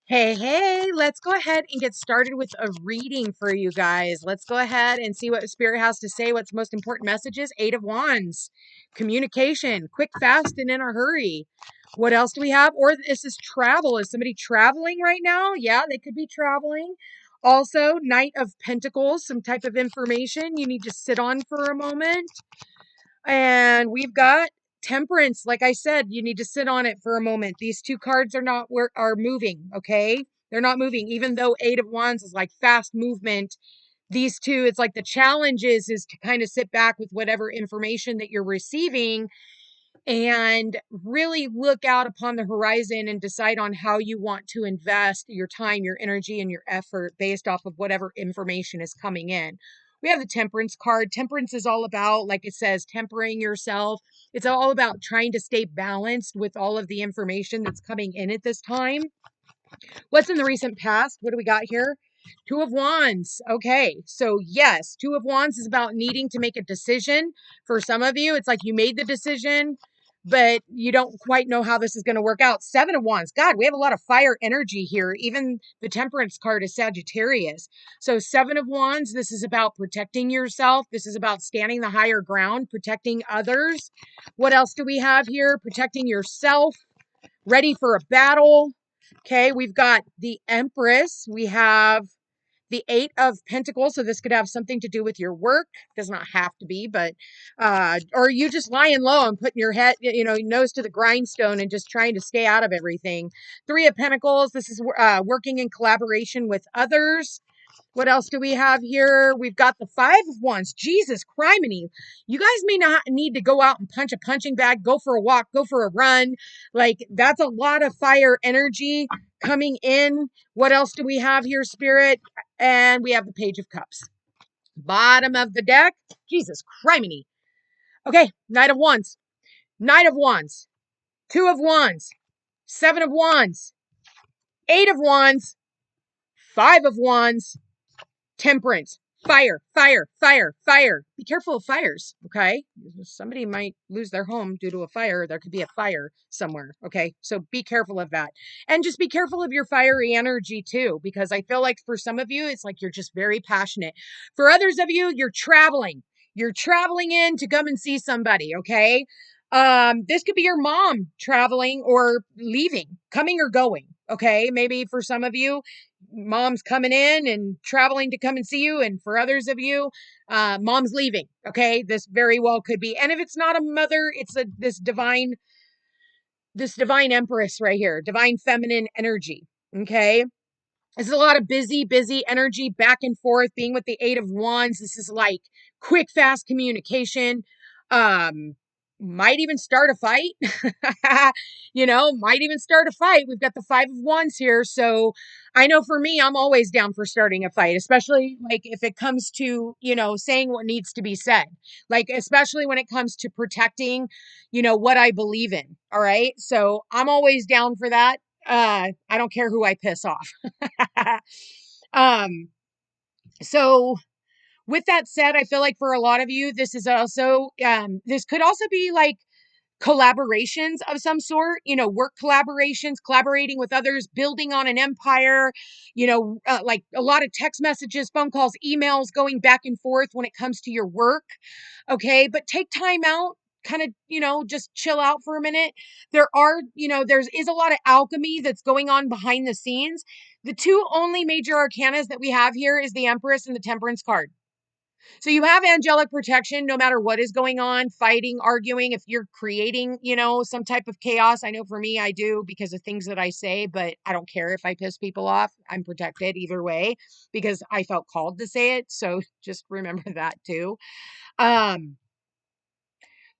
Hey, hey, let's go ahead and get started with a reading for you guys. Let's go ahead and see what Spirit has to say. What's the most important messages? Eight of Wands, communication, quick, fast, and in a hurry. What else do we have? Or this is travel. Is somebody traveling right now? Yeah, they could be traveling. Also, Knight of Pentacles, some type of information you need to sit on for a moment. And we've got Temperance. Like I said, you need to sit on it for a moment. These two cards are moving, okay? They're not moving, even though Eight of Wands is like fast movement. These two, it's like the challenge is to kind of sit back with whatever information that you're receiving and really look out upon the horizon and decide on how you want to invest your time, your energy, and your effort based off of whatever information is coming in. We have the Temperance card. Temperance is all about, like it says, tempering yourself. It's all about trying to stay balanced with all of the information that's coming in at this time. What's in the recent past? What do we got here? Two of Wands. Okay, so yes, Two of Wands is about needing to make a decision. For some of you, it's like you made the decision, but you don't quite know how this is going to work out. Seven of Wands. God, we have a lot of fire energy here. Even the Temperance card is Sagittarius. So Seven of Wands, this is about protecting yourself. This is about standing the higher ground, protecting others. What else do we have here? Protecting yourself, ready for a battle. Okay, we've got the Empress. We have the Eight of Pentacles. So this could have something to do with your work. Does not have to be, but or you just lying low and putting your head, nose to the grindstone and just trying to stay out of everything. Three of Pentacles. This is working in collaboration with others. What else do we have here? We've got the Five of Wands. Jesus criminy. You guys may not need to go out and punch a punching bag, go for a walk, go for a run. Like, that's a lot of fire energy coming in. What else do we have here, Spirit? And we have the Page of Cups. Bottom of the deck. Jesus criminy. Okay, Knight of Wands. Knight of Wands. Two of Wands. Seven of Wands. Eight of Wands. Five of Wands. Temperance. Fire, fire, fire, fire. Be careful of fires, okay? Somebody might lose their home due to a fire. There could be a fire somewhere, okay? So be careful of that. And just be careful of your fiery energy too, because I feel like for some of you, it's like you're just very passionate. For others of you, you're traveling. You're traveling in to come and see somebody, okay? This could be your mom traveling or leaving, coming or going, okay? Maybe for some of you, mom's coming in and traveling to come and see you, and for others of you, mom's leaving. Okay, this very well could be. And if it's not a mother, it's this divine empress right here, divine feminine energy. Okay, this is a lot of busy energy, back and forth, being with the Eight of Wands. This is like quick, fast communication. Um, might even start a fight. Might even start a fight. We've got the Five of Wands here. So I know for me, I'm always down for starting a fight, especially like if it comes to, saying what needs to be said. Like, especially when it comes to protecting, what I believe in. All right. So I'm always down for that. I don't care who I piss off. um, so with that said, I feel like for a lot of you, this is also, this could also be like collaborations of some sort, work collaborations, collaborating with others, building on an empire, like a lot of text messages, phone calls, emails going back and forth when it comes to your work. Okay. But take time out, kind of, just chill out for a minute. There's a lot of alchemy that's going on behind the scenes. The two only major arcanas that we have here is the Empress and the Temperance card. So you have angelic protection no matter what is going on, fighting, arguing, if you're creating, some type of chaos. I know for me, I do because of things that I say, but I don't care if I piss people off. I'm protected either way because I felt called to say it. So just remember that too. Um,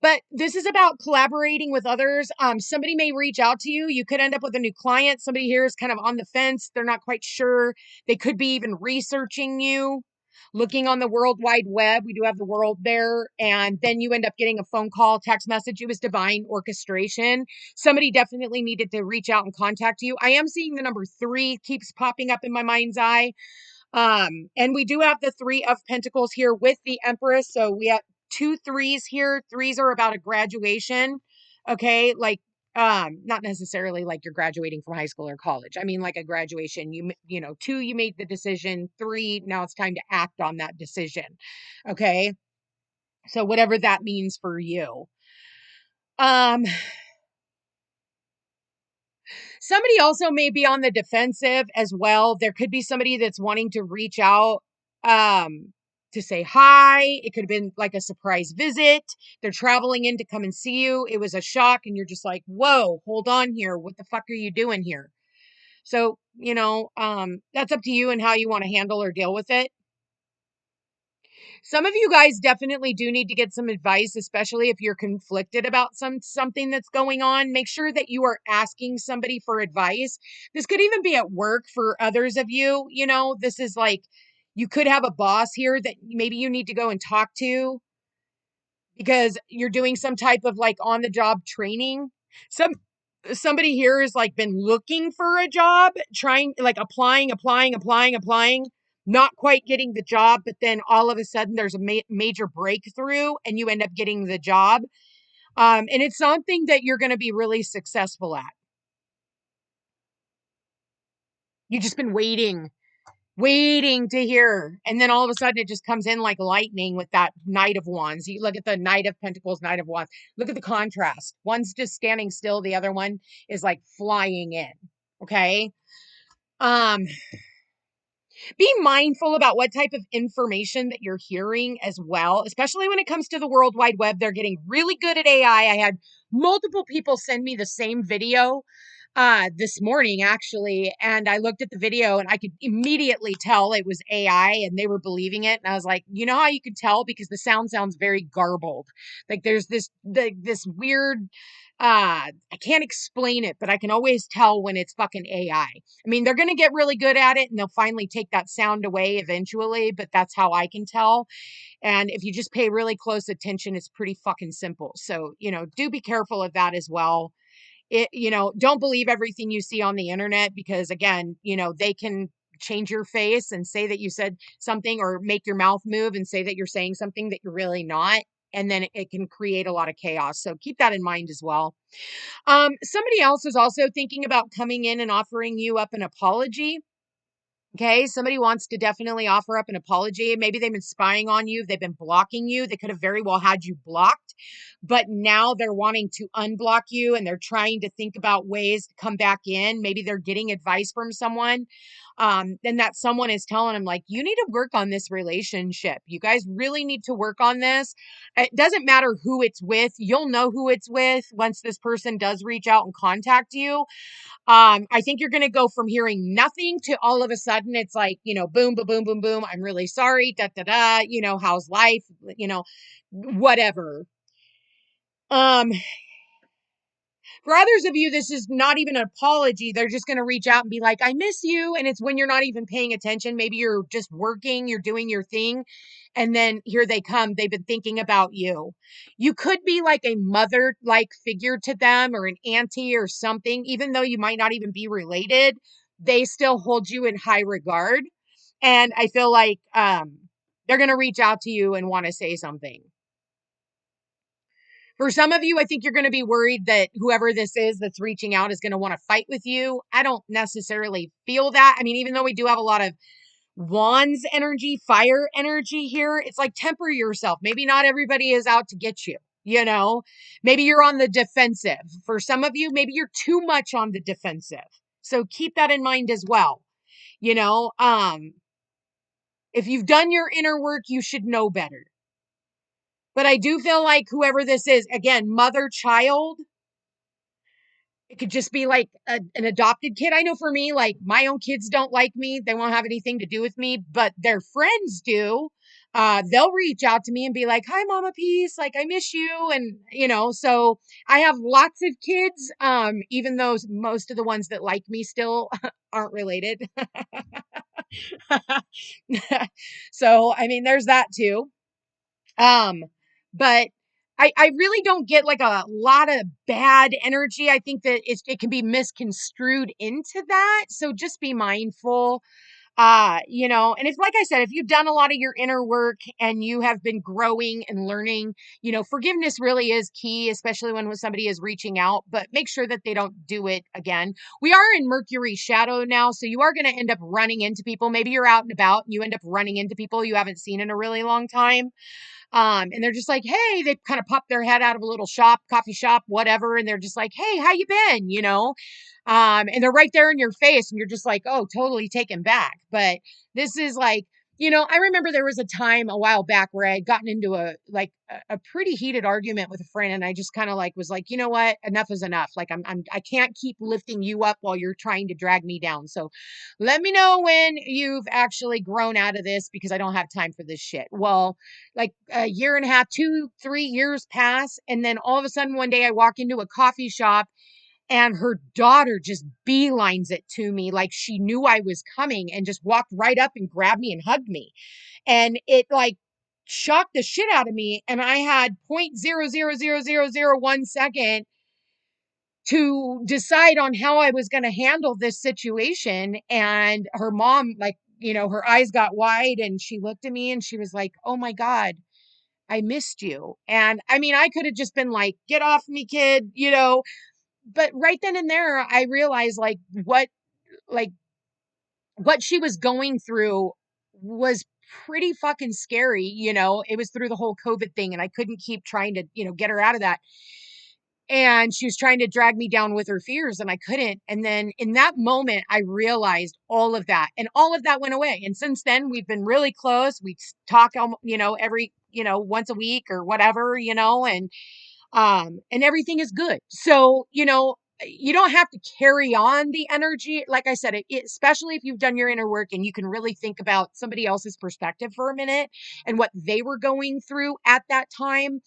but this is about collaborating with others. Somebody may reach out to you. You could end up with a new client. Somebody here is kind of on the fence. They're not quite sure. They could be even researching you, looking on the World Wide Web. We do have the world there. And then you end up getting a phone call, text message. It was divine orchestration. Somebody definitely needed to reach out and contact you. I am seeing the number 3 keeps popping up in my mind's eye. And we do have the Three of Pentacles here with the Empress. So we have 2 3s here. 3s are about a graduation. Okay. Like, Not necessarily like you're graduating from high school or college. I mean, like a graduation, you know, 2, you made the decision, 3, now it's time to act on that decision. Okay. So whatever that means for you. Um, Somebody also may be on the defensive as well. There could be somebody that's wanting to reach out to say hi. It could have been like a surprise visit. They're traveling in to come and see you. It was a shock and you're just like, "Whoa, hold on here. What the fuck are you doing here?" So, that's up to you and how you want to handle or deal with it. Some of you guys definitely do need to get some advice, especially if you're conflicted about something that's going on. Make sure that you are asking somebody for advice. This could even be at work for others of you. This is like you could have a boss here that maybe you need to go and talk to because you're doing some type of like on the job training. Somebody here has like been looking for a job, trying like applying, not quite getting the job, but then all of a sudden there's a major breakthrough and you end up getting the job. And it's something that you're going to be really successful at. You've just been waiting to hear. And then all of a sudden it just comes in like lightning with that Knight of Wands. You look at the Knight of Pentacles, Knight of Wands. Look at the contrast. One's just standing still. The other one is like flying in. Okay. Um, be mindful about what type of information that you're hearing as well, especially when it comes to the World Wide Web. They're getting really good at AI. I had multiple people send me the same video this morning actually, and I looked at the video and I could immediately tell it was AI and they were believing it. And I was like, you know how you could tell? Because the sound sounds very garbled. Like there's this weird I can't explain it, but I can always tell when it's fucking AI. I mean, they're going to get really good at it and they'll finally take that sound away eventually, but that's how I can tell. And if you just pay really close attention, it's pretty fucking simple. So, do be careful of that as well. Don't believe everything you see on the internet because again, they can change your face and say that you said something or make your mouth move and say that you're saying something that you're really not. And then it can create a lot of chaos. So keep that in mind as well. Somebody else is also thinking about coming in and offering you up an apology. Okay, somebody wants to definitely offer up an apology. Maybe they've been spying on you. They've been blocking you. They could have very well had you blocked, but now they're wanting to unblock you and they're trying to think about ways to come back in. Maybe they're getting advice from someone. And that someone is telling them, like, you need to work on this relationship. You guys really need to work on this. It doesn't matter who it's with. You'll know who it's with once this person does reach out and contact you. I think you're going to go from hearing nothing to all of a sudden it's like, boom, boom, boom, boom, boom. I'm really sorry. Da, da, da. How's life? Whatever. Um, for others of you, this is not even an apology. They're just going to reach out and be like, I miss you. And it's when you're not even paying attention. Maybe you're just working, you're doing your thing. And then here they come. They've been thinking about you. You could be like a mother like figure to them or an auntie or something, even though you might not even be related. They still hold you in high regard. And I feel like they're going to reach out to you and want to say something. For some of you, I think you're going to be worried that whoever this is that's reaching out is going to want to fight with you. I don't necessarily feel that. I mean, even though we do have a lot of wands energy, fire energy here, it's like temper yourself. Maybe not everybody is out to get you. Maybe you're on the defensive. For some of you, maybe you're too much on the defensive. So keep that in mind as well. If you've done your inner work, you should know better. But I do feel like whoever this is, again, mother, child, it could just be like an adopted kid. I know for me, like my own kids don't like me. They won't have anything to do with me, but their friends do. They'll reach out to me and be like, hi, Mama Peace. Like, I miss you. And, so I have lots of kids, even though most of the ones that like me still aren't related. So, I mean, there's that too. But I really don't get like a lot of bad energy. I think that it can be misconstrued into that. So just be mindful. And it's like I said, if you've done a lot of your inner work and you have been growing and learning, forgiveness really is key, especially when somebody is reaching out, but make sure that they don't do it again. We are in Mercury shadow now, so you are going to end up running into people. Maybe you're out and about and you end up running into people you haven't seen in a really long time. And they're just like, hey, they kind of pop their head out of a little shop, coffee shop, whatever. And they're just like, hey, how you been? And they're right there in your face and you're just like, oh, totally taken back. But this is like, I remember there was a time a while back where I had gotten into a pretty heated argument with a friend. And I just kind of like, was like, you know what? Enough is enough. Like I can't keep lifting you up while you're trying to drag me down. So let me know when you've actually grown out of this because I don't have time for this shit. Well, like a year and a half, 2, 3 years pass. And then all of a sudden one day I walk into a coffee shop and her daughter just beelines it to me like she knew I was coming and just walked right up and grabbed me and hugged me. And it like shocked the shit out of me. And I had 0.000001 second to decide on how I was going to handle this situation. And her mom, like, her eyes got wide and she looked at me and she was like, oh my God, I missed you. And I mean, I could have just been like, get off me, kid, but right then and there, I realized like what she was going through was pretty fucking scary. It was through the whole COVID thing and I couldn't keep trying to, get her out of that. And she was trying to drag me down with her fears and I couldn't. And then in that moment, I realized all of that and all of that went away. And since then we've been really close. We talk, every, once a week or whatever, and everything is good. So, you don't have to carry on the energy. Like I said, especially if you've done your inner work and you can really think about somebody else's perspective for a minute and what they were going through at that time.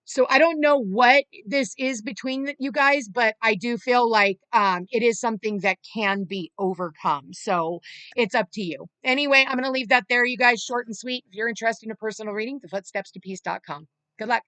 So I don't know what this is between you guys, but I do feel like it is something that can be overcome. So it's up to you. Anyway, I'm going to leave that there, you guys, short and sweet. If you're interested in a personal reading, thefootstepstopeace.com. Good luck.